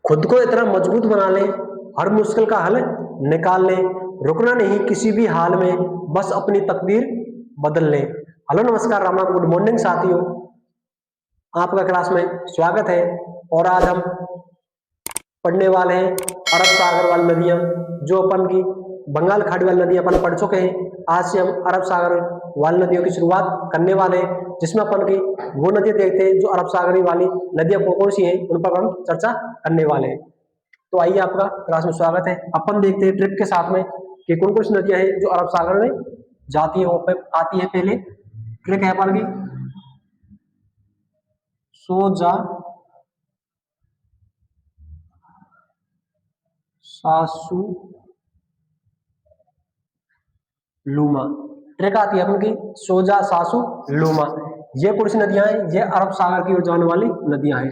खुद को इतना मजबूत बना लें, हर मुश्किल का हल निकाल लें, रुकना नहीं किसी भी हाल में, बस अपनी तकदीर बदल लें। हेलो नमस्कार राम राम, गुड मॉर्निंग साथियों, आपका क्लास में स्वागत है। और आज हम पढ़ने वाले हैं अरब सागर वाली नदियां, जो अपन की बंगाल खाड़ी वाली नदियां अपन पढ़ चुके हैं। आज से हम अरब सागर वाली नदियों की शुरुआत करने वाले हैं, जिसमें अपन की वो नदियां देखते हैं जो अरब सागरी वाली नदियां कौन कौन सी हैं, उन पर हम चर्चा करने वाले हैं। तो आइए, आपका क्लास में स्वागत है। अपन देखते हैं ट्रिप के साथ में कि कौन कौन सी नदियां हैं जो अरब सागर में जाती है, वहां पर आती है। पहले ट्रिक है अपन की सोजा, सासू, लूमा। ट्रिक आती है अपन की सोजा, सासू, लूमा। ये कौन सी नदियां हैं? ये अरब सागर की ओर जाने वाली नदियां हैं।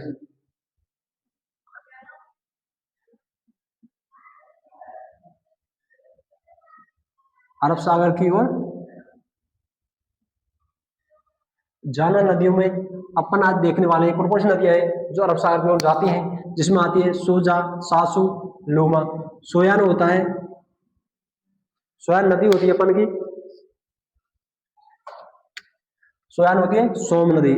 अरब सागर की ओर जाना नदियों में अपन आज देखने वाले हैं कौन कौन सी नदियां हैं जो अरब सागर की ओर जाती हैं, जिसमें आती है सोजा, सासू, लूमा। सोयान होता है, सोयान नदी होती है अपन की, सोयान होती है सोम नदी।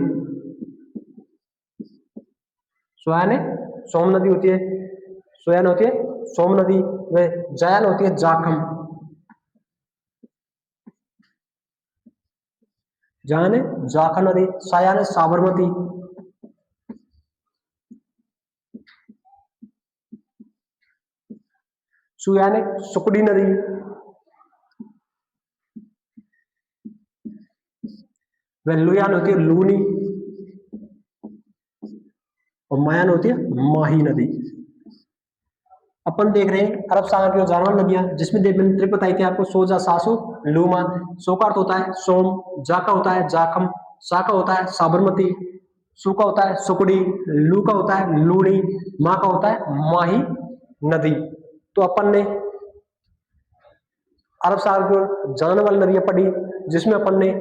सोयान है सोम नदी होती है, सोयान होती है सोम नदी। व जयान होती है जाखम। जयान है जाखम नदी। सायान है साबरमती। सुयान है सुकड़ी नदी। व लुयान होती है लूनी। और मायान होती है माही नदी। अपन देख रहे हैं अरब सागर की जानवर नदियां, जिसमें मैंने ट्रिक बताई थी आपको सोजा, सासू, लूमा। सो का अर्थ होता है सोम, जा का होता है जाखम, सा का होता है साबरमती, सु का होता है सुकड़ी, लू का होता है लूणी, मा का होता है माही नदी। तो अपन ने अरब सागर की ओर जाने वाली नदियां पढ़ी, जिसमें अपन ने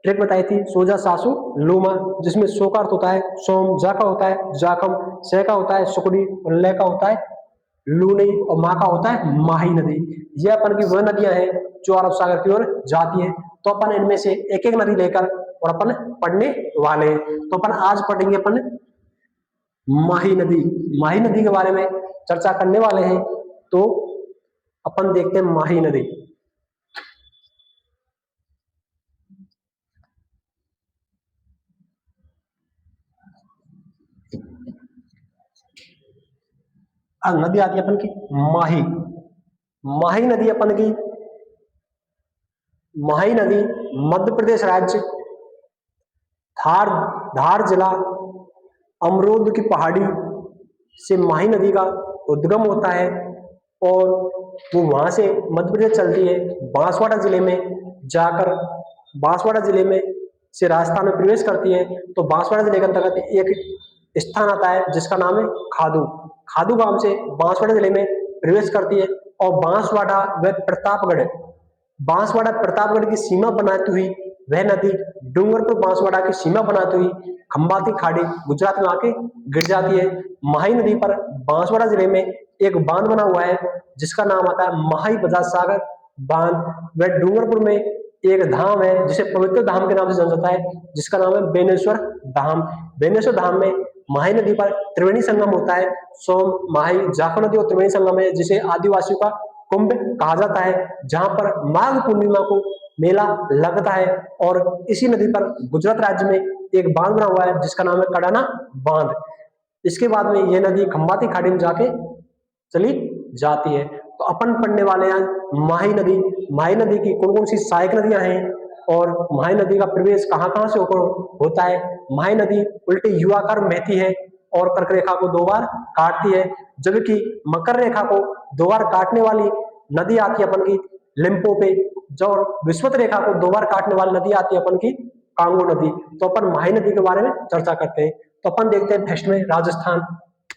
ट्रिक बताई थी सोजा, सासू, लूमा। जिसमें सो का अर्थ होता है सोम, जा का होता है जाखम, से का होता है सुकड़ी, और ले का होता है लूनी, और माँ का होता है माही नदी। ये अपन की वह नदियां हैं जो अरब सागर की ओर जाती है। तो अपन इनमें से एक एक नदी लेकर और अपन पढ़ने वाले हैं। तो अपन आज पढ़ेंगे अपन माही नदी। माही नदी के बारे में चर्चा करने वाले हैं। तो अपन देखते हैं माही नदी। नदी आती है अपन की माही। माही नदी अपन की, माही नदी मध्य प्रदेश राज्य धार धार जिला अमरूद की पहाड़ी से माही नदी का उद्गम होता है। और वो वहां से मध्य प्रदेश चलती है, बांसवाड़ा जिले में जाकर बांसवाड़ा जिले में से राजस्थान में प्रवेश करती है। तो बांसवाड़ा जिले के अंतर्गत एक स्थान आता है जिसका नाम है खादू। खादू गांव से बांसवाड़ा जिले में प्रवेश करती है। और बांसवाड़ा व प्रतापगढ़, बांसवाड़ा प्रतापगढ़ की सीमा बनाती हुई वह नदी डूंगरपुर बांसवाड़ा की सीमा बनाती हुई खंबाती खाड़ी गुजरात में आके गिर जाती है। माही नदी पर बांसवाड़ा जिले में एक बांध बना हुआ है जिसका नाम आता है माही बजाज सागर बांध। वह डूंगरपुर में एक धाम है जिसे पवित्र धाम के नाम से जाना जाता है, जिसका नाम है बेनेश्वर धाम। बेनेश्वर धाम में माही नदी पर त्रिवेणी संगम होता है। सोम, माही, जाखो नदी और त्रिवेणी संगम है, जिसे आदिवासियों का कुंभ कहा जाता है, जहां पर माघ पूर्णिमा को मेला लगता है। और इसी नदी पर गुजरात राज्य में एक बांध बना हुआ है जिसका नाम है कडाना बांध। इसके बाद में यह नदी खंबाती खाड़ी में जाके चली जाती है। तो अपन पढ़ने वाले हैं माही नदी। माही नदी की कौन कौन सी सहायक नदियां हैं और माही नदी का प्रवेश कहाँ कहाँ से होकर होता है। माही नदी उल्टे युवाकार में बहती है और कर्क रेखा को दो बार काटती है, जबकि मकर रेखा को दो बार काटने वाली नदी आती है अपन की लिम्पो पे। जो विषुवत रेखा को दो बार काटने वाली नदी आती है अपन की कांगो नदी। तो अपन माही नदी के बारे में चर्चा करते हैं। तो अपन देखते हैं फर्स्ट में राजस्थान।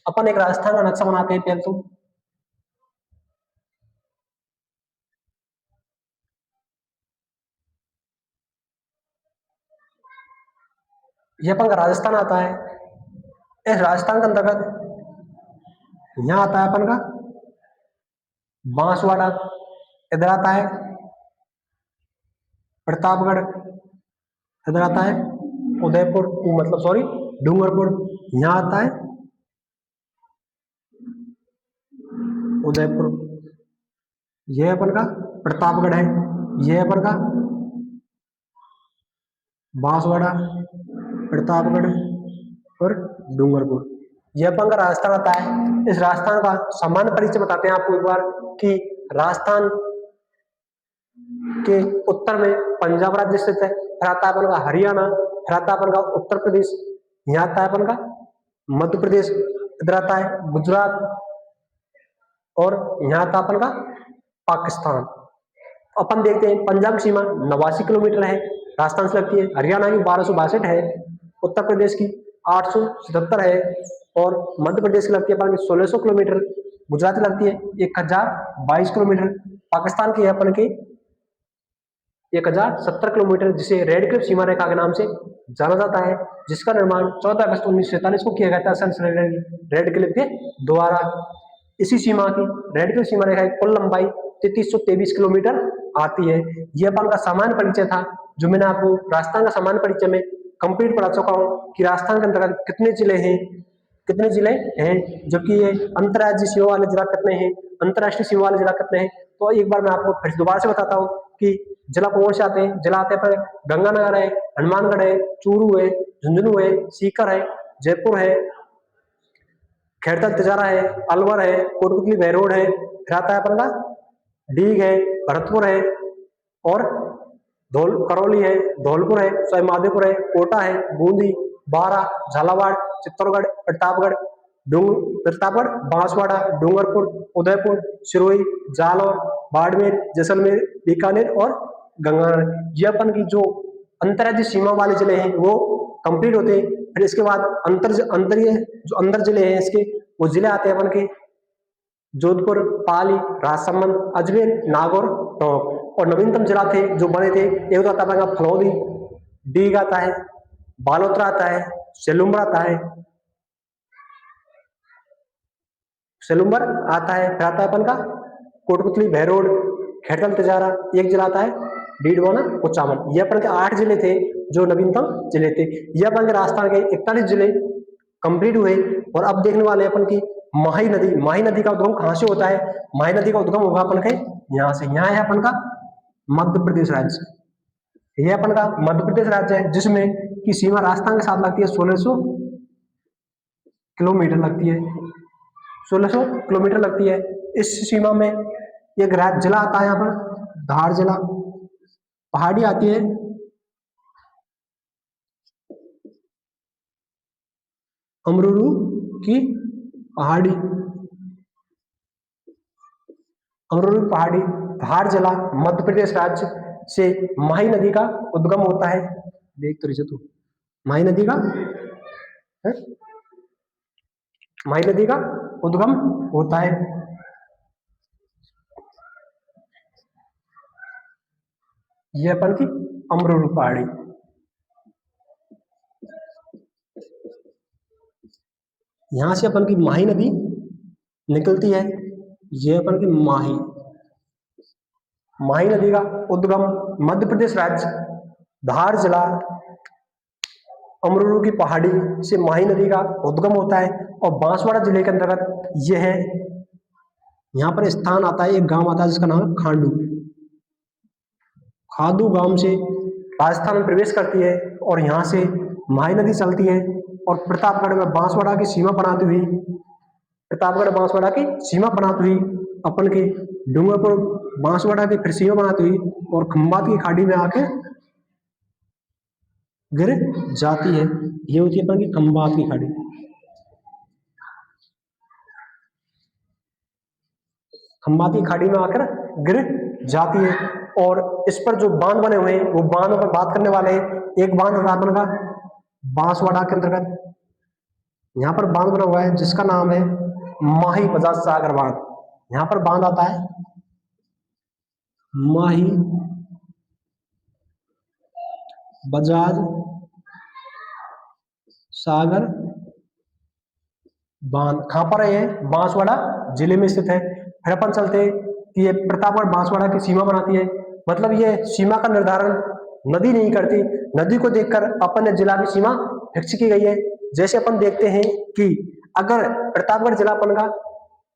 अपन एक राजस्थान का नक्शा बनाते हैं पहले। तो ये अपन का राजस्थान आता है। इस राजस्थान के अंतर्गत यहाँ आता है अपन का बांसवाड़ा, इधर आता है प्रतापगढ़, इधर आता है उदयपुर, मतलब सॉरी डूंगरपुर, यहाँ आता है उदयपुर, यह अपन का प्रतापगढ़ है, यह अपन का बांसवाड़ा, प्रतापगढ़ और डूंगरपुर, यह अपन का राजस्थान आता है। इस राजस्थान का सामान्य परिचय बताते हैं आपको एक बार कि राजस्थान के उत्तर में पंजाब राज्य स्थित है, फिर आता है अपन का हरियाणा, फिर आता है अपन का उत्तर प्रदेश, यहाँ आता है अपन का मध्य प्रदेश, इधर आता है गुजरात और यहाँ आता है अपन का पाकिस्तान। अपन देखते हैं पंजाब की सीमा 89 किलोमीटर है, राजस्थान से लगती है, हरियाणा की 1262 है, उत्तर प्रदेश की 877 है और मध्य प्रदेश की लगती है अपन की 1600 किलोमीटर, गुजरात की लगती है 1022 किलोमीटर, पाकिस्तान की है अपन की 1070 किलोमीटर, जिसे रेड क्लिफ सीमा रेखा के नाम से जाना जाता है, जिसका निर्माण 14 अगस्त 1947 को किया गया था सन रेड क्लिफ के द्वारा। इसी सीमा की रेड क्लिफ सीमा रेखा की कुल लंबाई 3323 किलोमीटर आती है। यह अपन का सामान्य परिचय था जो मैंने आपको राजस्थान का सामान्य परिचय में कंप्लीट पढ़ा चुका हूँ कि राजस्थान के अंतर्गत कितने जिले हैं, कितने जिले हैं, जबकि ये अंतर्राज्यीय सीमा वाले जिला कितने हैं, अंतर्राष्ट्रीय सीमा वाले जिला कितने हैं। तो एक बार मैं आपको फिर दोबारा से बताता हूँ कि जिला कौन से आते हैं। जिला आते हैं गंगानगर है, हनुमानगढ़ है, चूरू है, झुंझुनू है, सीकर है, जयपुर है, खैरतल तिजारा है, अलवर है, कोटपुतली बहरोड है, फिर आता है अपन का डीग है, भरतपुर है और करौली है, धौलपुर है, सवाईमाधोपुर है, कोटा है, बूंदी, बारा, झालावाड़, चित्तौड़गढ़, प्रतापगढ़, बांसवाड़ा, डूंगरपुर, उदयपुर, सिरोही, जालौर, बाड़मेर, जैसलमेर, बीकानेर और गंगानगर। ये अपन की जो अंतर्राज्यीय सीमा वाले जिले हैं वो कंप्लीट होते हैं। फिर इसके बाद अंतरीय जो अंदर जिले हैं इसके वो जिले आते हैं अपन के जोधपुर, पाली, राजसमंद, अजमेर, नागौर, टोंक। और नवीनतम जिला थे जो बने थे एक तो आता है फलौदी, डीग आता है, बालोतरा आता है, सेलुम्बर आता है, सेलुम्बर आता है, फिर आता है अपन का कोटपुतली, बहरोड, खैरतल तिजारा, एक जिला आता है डीडवाना, कुचामन। ये अपन के 8 जिले थे जो नवीनतम जिले थे। ये अपन के राजस्थान के 41 जिले कंप्लीट हुए। और अब देखने वाले अपन की माही नदी। माही नदी का उद्गम कहां से होता है? माही नदी का उद्गम होगा अपन के यहाँ से। यहाँ है अपन का मध्य प्रदेश राज्य। यह अपन का मध्य प्रदेश राज्य है जिसमें की सीमा राजस्थान के साथ लगती है 1600 किलोमीटर लगती है, 1600 किलोमीटर लगती है। इस सीमा में एक राज्य जिला आता है यहाँ पर धार जिला, पहाड़ी आती है अमरूरू की पहाड़ी, अमरूरू पहाड़ी, धार जिला, मध्य प्रदेश राज्य से माही नदी का उद्गम होता है। देख तो रही तू माही नदी का है? माही नदी का उद्गम होता है। यह अपन की अमरूरू पहाड़ी, यहां से अपन की माही नदी निकलती है। यह अपन की माही, माही नदी का उद्गम मध्य प्रदेश राज्य धार जिला अमरूरू की पहाड़ी से माही नदी का उद्गम होता है। और बांसवाड़ा जिले के अंतर्गत यह है, यहाँ पर स्थान आता है, एक गांव आता है जिसका नाम खांडू, खादू गांव से राजस्थान में प्रवेश करती है और यहाँ से माही नदी चलती है और प्रतापगढ़ में बांसवाड़ा की सीमा बनाती हुई, प्रतापगढ़ बांसवाड़ा की सीमा बनाती हुई अपन के डूंगरपुर बांसवाड़ा की फिर सीमा बनाती हुई और खंबात की खाड़ी में आके गिर जाती है। ये होती है अपन की खंबात की खाड़ी। खंबात की खाड़ी में आकर गिर जाती है। और इस पर जो बांध बने हुए हैं वो बांधों पर बात करने वाले हैं। एक बांध अपन का बांसवाड़ा के अंतर्गत यहाँ पर बांध बना हुआ है जिसका नाम है माही बजाज सागर बांध। यहाँ पर बांध आता है माही बजाज सागर बांध कहाँ पर है? बांसवाड़ा जिले में स्थित है। फिर अपन चलते हैं कि ये प्रतापगढ़ बांसवाड़ा की सीमा बनाती है, मतलब ये सीमा का निर्धारण नदी नहीं करती, नदी को देखकर अपन ने जिला की सीमा फिक्स की गई है। जैसे अपन देखते हैं कि अगर प्रतापगढ़ जिला अपन का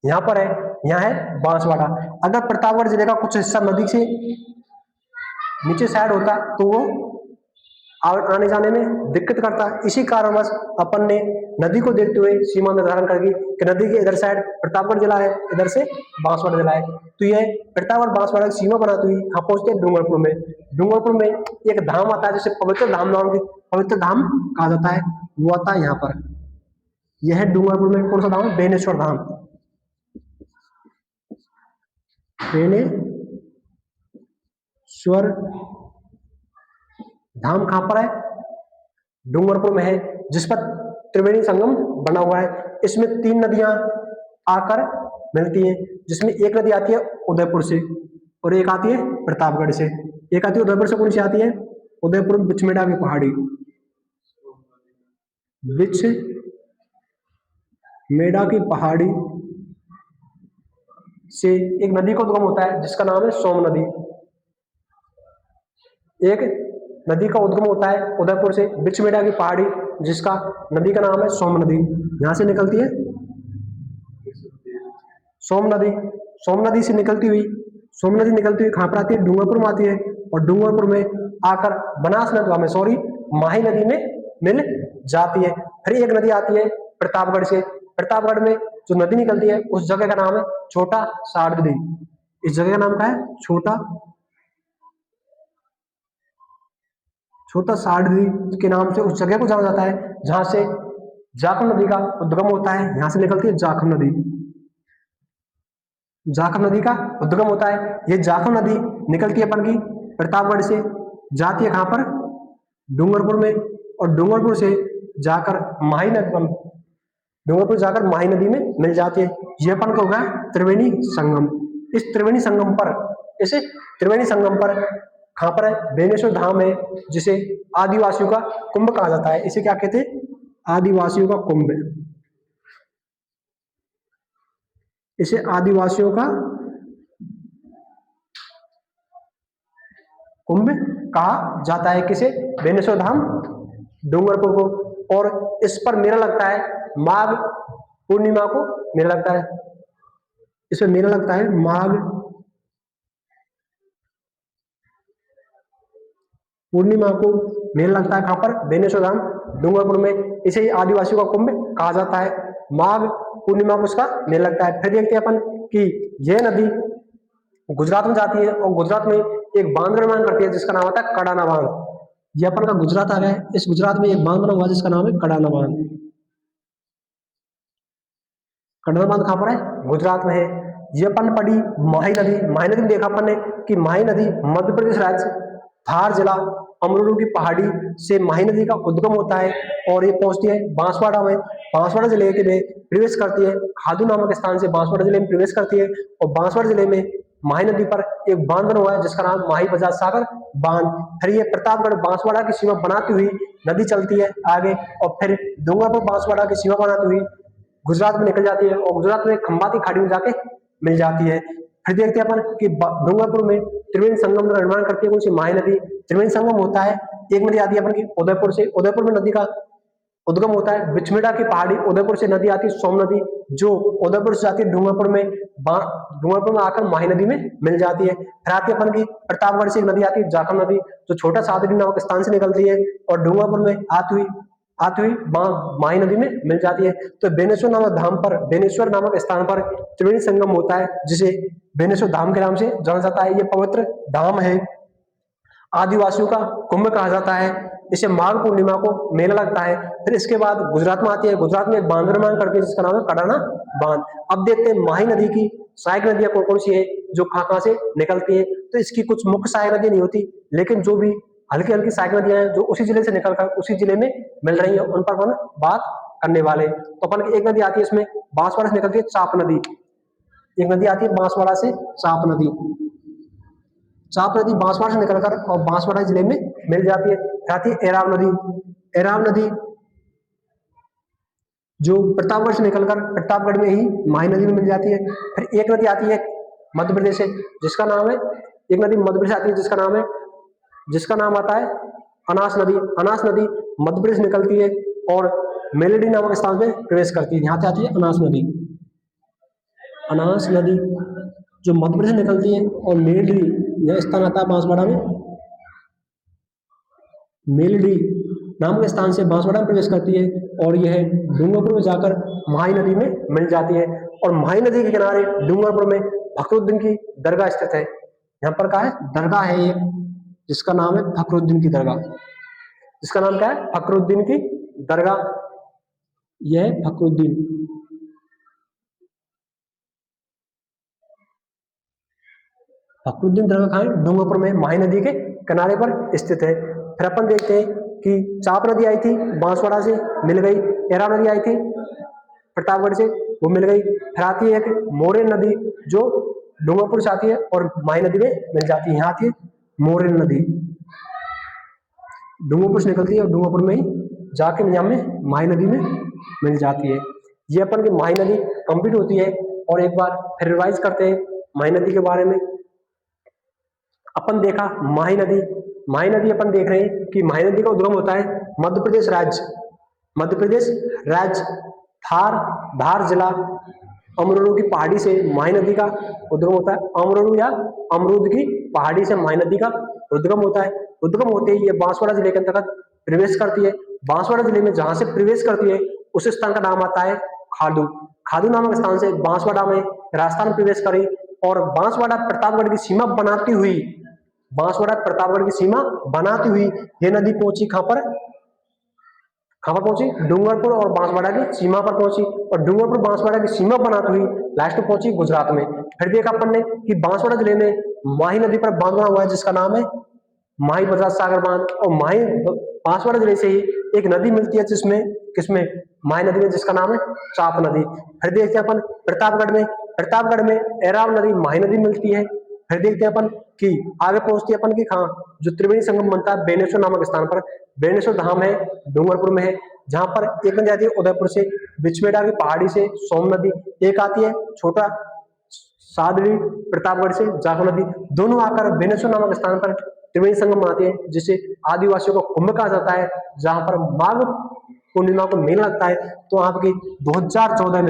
यहाँ पर है, यहाँ है बांसवाड़ा, अगर प्रतापगढ़ जिले का कुछ हिस्सा नदी से नीचे साइड होता तो वो आने जाने में दिक्कत करता है। इसी कारणवश अपन ने नदी को देखते हुए सीमा निर्धारण कर दी कि नदी के इधर साइड प्रतापगढ़ जिला है, इधर से बांसवाड़ा जिला है। तो यह प्रतापगढ़ बांसवाड़ा की सीमा बनाती हुई कहाँ पहुंचते हैं? डूंगरपुर में। डूंगरपुर में एक धाम आता है जिसे पवित्र धाम नाम के पवित्र धाम कहा जाता है, वो आता है यहाँ पर। यह है डूंगरपुर में कौन सा धाम? बेनेश्वर धाम। बेनेश्वर धाम कहां पर है? डूंगरपुर में है, जिस पर त्रिवेणी संगम बना हुआ है। इसमें 3 नदियां आकर मिलती हैं, जिसमें एक नदी आती है उदयपुर से और एक आती है प्रतापगढ़ से। एक आती है उदयपुर से, कौन सी आती है? उदयपुर बिचमेड़ा की पहाड़ी, बिचमेड़ा की पहाड़ी से एक नदी का उद्गम होता है जिसका नाम है सोम नदी। एक नदी का उद्गम होता है उदयपुर से बिचमेड़ा की पहाड़ी, जिसका नदी का नाम है सोम नदी। यहां से निकलती है सोम नदी। सोम नदी से निकलती हुई कहां पर आती है? डूंगरपुर में आती है और डूंगरपुर में आकर बनास नदी में माही नदी में मिल जाती है। फिर एक नदी आती है प्रतापगढ़ से। प्रतापगढ़ में जो नदी निकलती है उस जगह का नाम है छोटा सारदी। इस जगह का नाम क्या है? छोटा सारदी के नाम से उस जगह को जाना जाता है जहां से जाखम नदी का उद्गम होता है। यहां से निकलती है जाखम नदी। जाखम नदी का उद्गम होता है। ये जाखम नदी निकलती है अपन की प्रतापगढ़ से, जाती है कहां पर? डूंगरपुर में, और डूंगरपुर से जाकर माही नदी में मिल जाती है। ये अपन को होगा त्रिवेणी संगम। इस त्रिवेणी संगम पर कहां पर है? बेनेश्वर धाम है, जिसे आदिवासियों का कुंभ कहा जाता है। इसे क्या कहते हैं? आदिवासियों का कुंभ। इसे आदिवासियों का कुंभ कहा जाता है। किसे? बेनेश्वर धाम डूंगरपुर को। और इस पर मेला लगता है माघ पूर्णिमा को मेला लगता है। इसमें मेला लगता है माघ पूर्णिमा को मेला लगता है। कहां पर? बेनेश्वर धाम डूंगरपुर में। इसे आदिवासियों का कुंभ कहा जाता है। माघ पूर्णिमा को इसका मेला लगता है। फिर देखते हैं अपन कि यह नदी गुजरात में जाती है और गुजरात में एक बांध निर्माण करती है जिसका नाम होता है कडाना बांध। यह अपन का गुजरात आ गया। इस गुजरात में एक बांध बना हुआ जिसका नाम है कडाना बांध। कडाना बांध कहां पर है? गुजरात में है। ये अपन पढ़ी माही नदी। माही नदी में देखा अपन ने कि माही नदी मध्य प्रदेश राज्य धार जिला अमरूद की पहाड़ी से माही नदी का उद्गम होता है और ये पहुंचती है बांसवाड़ा में। बांसवाड़ा जिले के में प्रवेश करती है, खादू नामक स्थान से बांसवाड़ा जिले में प्रवेश करती है और बांसवाड़ा जिले में माही नदी पर एक बांध बना हुआ है जिसका नाम माही बजाज सागर बांध। फिर ये प्रतापगढ़ बांसवाड़ा की सीमा बनाती हुई नदी चलती है आगे और फिर डूंगरपुर बांसवाड़ा की सीमा बनाती हुई गुजरात में निकल जाती है और गुजरात में खंबाती खाड़ी में जाके मिल जाती है। फिर देखते हैं अपन कि डूंगरपुर में त्रिवेणी संगम का निर्माण करती है कौन सी? माही नदी। त्रिवेणी संगम होता है, एक नदी आती है अपन की उदयपुर से। उदयपुर में नदी का उद्गम होता है बिचमेड़ा की पहाड़ी। उदयपुर से नदी आती है सोम नदी, जो उदयपुर से जाती है डूंगरपुर में आकर माही नदी में मिल जाती है। फिर आती है अपन की प्रतापगढ़ से एक नदी आती है जाखम नदी, जो छोटा सादरी नामक स्थान से निकलती है और डूंगरपुर में आती हुई माही नदी में मिल जाती है। तो बेनेश्वर नामक स्थान पर त्रिवेणी संगम होता है जिसे बेनेश्वर धाम के नाम से जाना जाता है। यह पवित्र धाम है, आदिवासियों का कुंभ कहा जाता है। इसे माघ पूर्णिमा को मेला लगता है। फिर इसके बाद गुजरात में आती है। गुजरात में एक बांध निर्माण करती है जिसका नाम है कडाना बांध। अब देखते हैं माही नदी की सहायक नदियां कौन कौन सी है जो कहां से निकलती है। तो इसकी कुछ मुख्य सहायक नदियां नहीं होती, लेकिन जो भी हल्की हल्की सहायक नदियां हैं जो उसी जिले से निकलकर उसी जिले में मिल रही है उन पर अपन बात करने वाले। तो अपन की एक नदी आती है इसमें बांसवाड़ा से निकलती है चाप नदी। एक नदी आती है बांसवाड़ा से चाप नदी। चाप नदी बांसवाड़ा से निकलकर और बांसवाड़ा जिले में मिल जाती है। आती है एराव नदी। एराव नदी जो प्रतापगढ़ से निकलकर प्रतापगढ़ में ही माही नदी में मिल जाती है। फिर एक नदी आती है मध्य प्रदेश से जिसका नाम है, एक नदी मध्य प्रदेश आती है जिसका नाम आता है अनास नदी। अनास नदी मध्य प्रदेश निकलती है और मेलेडी नामक स्थान पे प्रवेश करती है। यहाँ से आती है अनास नदी। अनास नदी जो मध्य प्रदेश निकलती है और मेलेडी, यह स्थान आता है बांसवाड़ा में। मेलेडी नामक स्थान से बांसवाड़ा में प्रवेश करती है और यह डूंगरपुर में जाकर माही नदी में मिल जाती है। और माही नदी के किनारे डूंगरपुर में फखरुद्दीन की दरगाह स्थित है। यहाँ पर क्या है, दरगाह है एक, जिसका नाम है फखरुद्दीन की दरगाह। जिसका नाम क्या है, फखरुद्दीन की दरगाह। यह फखरुद्दीन दरगाह कहाँ है, डूंगरपुर में माही नदी के किनारे पर स्थित है। फिर अपन देखते हैं कि चाप नदी आई थी बांसवाड़ा से, मिल गई। एरा नदी आई थी प्रतापगढ़ से, वो मिल गई। फिर आती है एक मोरेन नदी जो डूंगरपुर से आती है और माही नदी में मिल जाती है। यहाँ आती है मोरेन नदी, डूंगरपुर से निकलती है और डूंगरपुर में ही जाके यहाँ में माही नदी में मिल जाती है। ये अपन की माही नदी कंप्लीट होती है। और एक बार फिर रिवाइज करते हैं माही नदी के बारे में। अपन देखा माही नदी अपन देख रहे हैं कि माही नदी का उद्गम होता है मध्य प्रदेश राज्य धार जिला अमरोड़ की पहाड़ी से माही नदी का उद्गम होता है। अमरोड़ या अमरूद की पहाड़ी से माही नदी का उद्गम होता है। उद्गम होते ही ये बांसवाड़ा जिले के अंतर्गत प्रवेश करती है। बांसवाड़ा जिले में जहां से प्रवेश करती है उस स्थान का नाम आता है खादू नामक स्थान से बांसवाड़ा में राजस्थान प्रवेश करी और बांसवाड़ा प्रतापगढ़ की सीमा बनाती हुई ये नदी पहुंची कहां पर पहुंची, डूंगरपुर और बांसवाड़ा की सीमा पर पहुंची। और डूंगरपुर बांसवाड़ा की सीमा बनाती हुई लास्ट में पहुंची गुजरात में। फिर देखा अपन ने कि बांसवाड़ा जिले में माही नदी पर बांध बना हुआ है जिसका नाम है माही बजाज सागर बांध। और माही बांसवाड़ा जिले से ही एक नदी मिलती है किसमें माही नदी में, जिसका नाम है चाप नदी। फिर देखते हैं अपन प्रतापगढ़ में एराव नदी माही नदी मिलती है। फिर देखते हैं अपन कि आगे पहुंचती है अपन की कहां, जो त्रिवेणी संगम बनता है बेनेश्वर नामक स्थान पर। बेनेश्वर धाम है डूंगरपुर में है, जहां पर एक नदी आती है उदयपुर से बिछवेड़ा की पहाड़ी से सोम नदी, एक आती है छोटा सादड़ी प्रतापगढ़ से जाखो नदी। दोनों आकर बेनेश्वर नामक स्थान पर त्रिवेणी संगम बनाते हैं जिसे आदिवासियों को कुंभ कहा जाता है, जहां पर माघ पूर्णिमा को मेला लगता है। तो आपकी 2014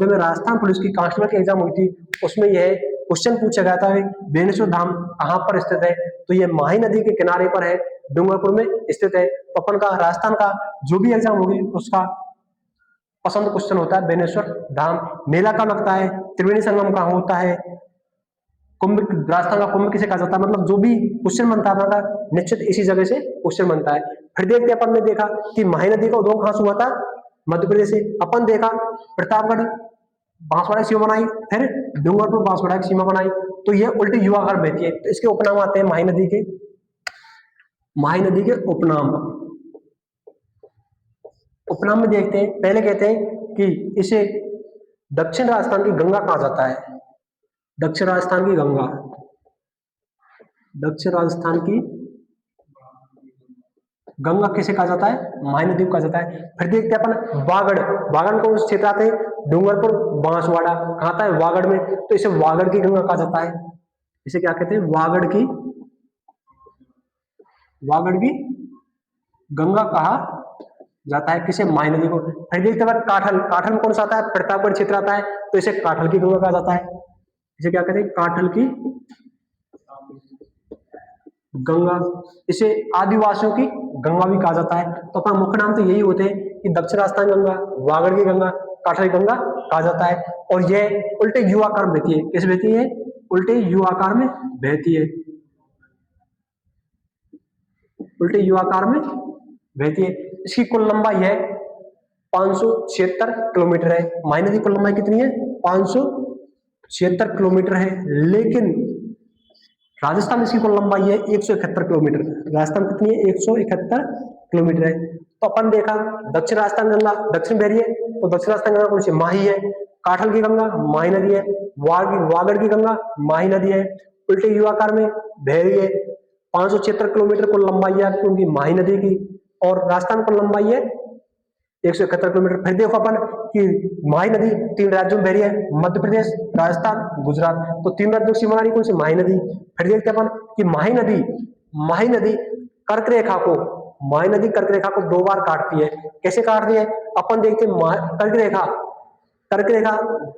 में राजस्थान पुलिस की कांस्टेबल की एग्जाम हुई थी, उसमें यह क्वेश्चन पूछा गया था बेनेश्वर धाम कहां पर स्थित है, तो यह माही नदी के किनारे पर है, डूंगरपुर में स्थित है। तो अपन का राजस्थान का जो भी एग्जाम होगी उसका पसंद क्वेश्चन होता है बेनेश्वर धाम। मेला कब लगता है, त्रिवेणी संगम कहां होता है, कुंभ, राजस्थान का कुंभ किसे कहा जाता है, मतलब जो भी क्वेश्चन बनता है निश्चित इसी जगह से क्वेश्चन बनता है। फिर देखते अपन ने देखा कि माही नदी का उद्गम कहां से हुआ था, मध्य प्रदेश से। अपन देखा प्रतापगढ़ बांसवाड़ा की सीमा बनाई, फिर डूंगरपुर बांसवाड़ा की सीमा बनाई, तो यह उल्टी युवा आकार बहती है। तो इसके उपनाम आते हैं माही नदी के उपनाम में देखते हैं। पहले कहते हैं कि इसे दक्षिण राजस्थान की गंगा कहा जाता है। दक्षिण राजस्थान की गंगा किसे कहा जाता है, माही नदी को कहा जाता है। फिर देखते हैं अपन वागड़ कौन से क्षेत्र आते हैं, डूंगरपुर बांसवाड़ा कहा आता है वागड़ में, तो इसे वागड़ की गंगा कहा जाता है। इसे क्या कहते हैं, वागड़ की गंगा कहा जाता है, किसे, माही नदी को। फिर देखते हैं काठल में कौन सा आता है, प्रतापगढ़ क्षेत्र आता है, तो इसे काठल की गंगा कहा जाता है। इसे क्या कहते हैं, काठल की गंगा, इसे आदिवासियों की गंगा भी कहा जाता है। तो अपना मुख्य नाम तो यही होते हैं कि दक्षिण राजस्थान गंगा, वागड़ की गंगा, काठल की गंगा कहा जाता है। और यह उल्टे यू आकार में बहती है। किस बहती है, उल्टे यू आकार में बहती है, उल्टे यू आकार में बहती है। इसकी कुल लंबाई है 576 किलोमीटर है। माही नदी की कुल लंबाई कितनी है, 576 किलोमीटर है। लेकिन राजस्थान इसकी कुल लंबाई है 171 किलोमीटर। राजस्थान कितनी है, 171 किलोमीटर है। तो अपन देखा दक्षिण राजस्थान गंगा दक्षिण बह रही है, तो दक्षिण राजस्थान गंगा कौन सी, माही है। काठल की गंगा माही नदी है। वागड़ की गंगा माही नदी है, उल्टे यू आकार में बह रही है। 576 किलोमीटर कुल लंबाई है उनकी माही नदी की। और राजस्थान कुल लंबाई है 171 किलोमीटर। फिर देखो अपन कि माही नदी 3 राज्यों में बह रही है, मध्य प्रदेश, राजस्थान, गुजरात। तो 3 राज्यों की सीमा वाली कौन सी? माही नदी। फिर देखते अपन कि माही नदी कर्क रेखा को माही नदी कर्क रेखा को 2 बार काटती है। कैसे काटती है? अपन देखते हैं कर्क रेखा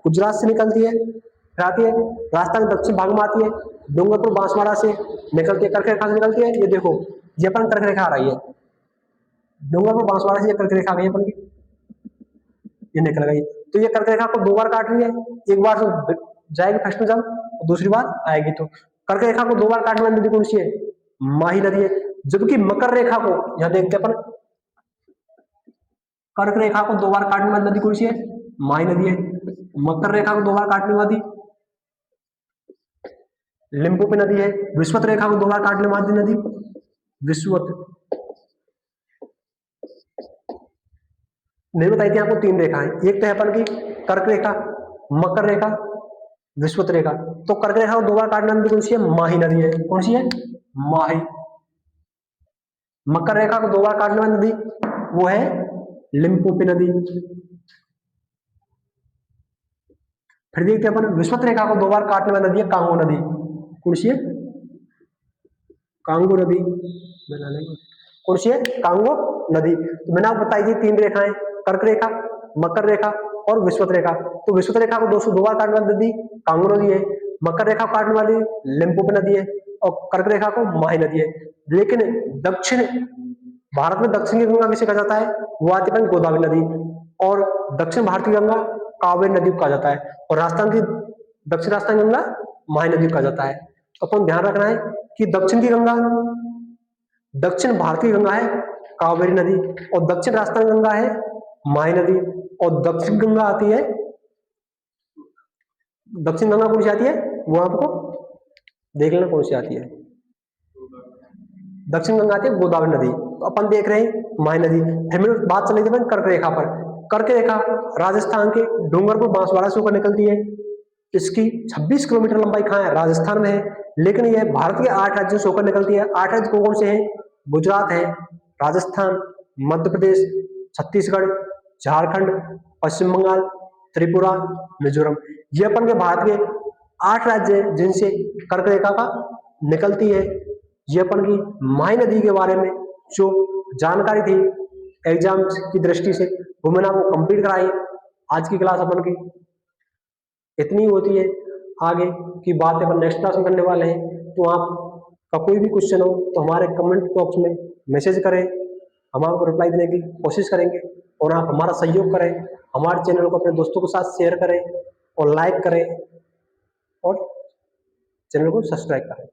गुजरात से निकलती है, फिर आती है राजस्थान के दक्षिण भाग में आती है, डूंगरपुर बांसवाड़ा से निकलती है, कर्क रेखा से निकलती है। ये देखो, ये अपन कर्क रेखा आ रही है, डूंगरपुर बांसवाड़ा से ये कर्क रेखा आ गई अपन की, ये निकल गई। तो ये कर्क रेखा को 2 बार काट रही है, एक बार तो जाएगी फर्स्ट में जब, और दूसरी बार आएगी। तो कर्क रेखा को 2 बार काटने वाली नदी कौन सी है? माही नदी है। जबकि मकर रेखा को, यहां देखते हैं अपन, कर्क रेखा को 2 बार काटने वाली नदी कौन सी है? माही नदी है। मकर रेखा को 2 बार काटने वाली लिम्बुपी नदी है। विषुवत रेखा को 2 बार काटने वाली नदी विषुवत। नहीं बताई थी आपको 3 रेखाएं, एक तो है अपन की कर्क रेखा, मकर रेखा, विषुवत रेखा। तो कर्क रेखा को 2 बार काटने वाली नदी कौन सी है? माही नदी है। कौन सी है? माही। मकर रेखा को 2 बार काटने वाली नदी वो है लिम्बुपी नदी। फिर देखते हैं अपन विषुवत रेखा को 2 बार काटने वाली नदी है कांगो नदी। कौन सी है? कांगो नदी। कौन सी है? कांगो नदी। तो मैंने आपको बताई थी 3 रेखाएं, कर्क रेखा, मकर रेखा और विषुवत रेखा। तो विषुवत रेखा को 202 बार काटने वाली नदी कांगो नदी है, मकर रेखा को काटने वाली लिम्बुपी नदी है, और कर्क रेखा को माही नदी है। लेकिन दक्षिण भारत में दक्षिण की गंगा किसे कहा जाता है? वो आती है गोदावरी नदी। और दक्षिण भारत की गंगा कावेरी नदी को कहा जाता है, और दक्षिण राजस्थान की गंगा माही नदी को कहा जाता है। तो अपन ध्यान रखना है कि दक्षिण भारत की गंगा है कावेरी नदी, और दक्षिण राजस्थान की गंगा है माही नदी। और दक्षिण गंगा आती है, दक्षिण गंगा कौन सी आती है वो आपको देख लेना कौन सी आती है। दक्षिण गंगा आती है गोदावरी नदी। तो अपन देख रहे हैं माही नदी। फिर मेरी बात चली थी कर्क रेखा पर। कर्क रेखा राजस्थान के डूंगरपुर बांसवाड़ा से होकर निकलती है। इसकी 26 किलोमीटर लंबाई कहाँ है? राजस्थान में है। लेकिन यह भारत के 8 राज्यों से होकर निकलती है। 8 राज्य कौन से हैं? गुजरात है, राजस्थान, मध्य प्रदेश, छत्तीसगढ़, झारखंड, पश्चिम बंगाल, त्रिपुरा, मिजोरम। ये अपन के भारत के 8 राज्य हैं जिनसे कर्क रेखा का निकलती है। ये अपन की माही नदी के बारे में जो जानकारी थी एग्जाम की दृष्टि से वो मैंने आपको कंप्लीट कराई। आज की क्लास अपन की इतनी होती है, आगे की बातें अपन नेक्स्ट क्लास में करने वाले हैं। तो आपका कोई भी क्वेश्चन हो तो हमारे कमेंट बॉक्स में मैसेज करें, हम आपको रिप्लाई देने की कोशिश करेंगे। और आप हमारा सहयोग करें, हमारे चैनल को अपने दोस्तों के साथ शेयर करें और लाइक करें और चैनल को सब्सक्राइब करें।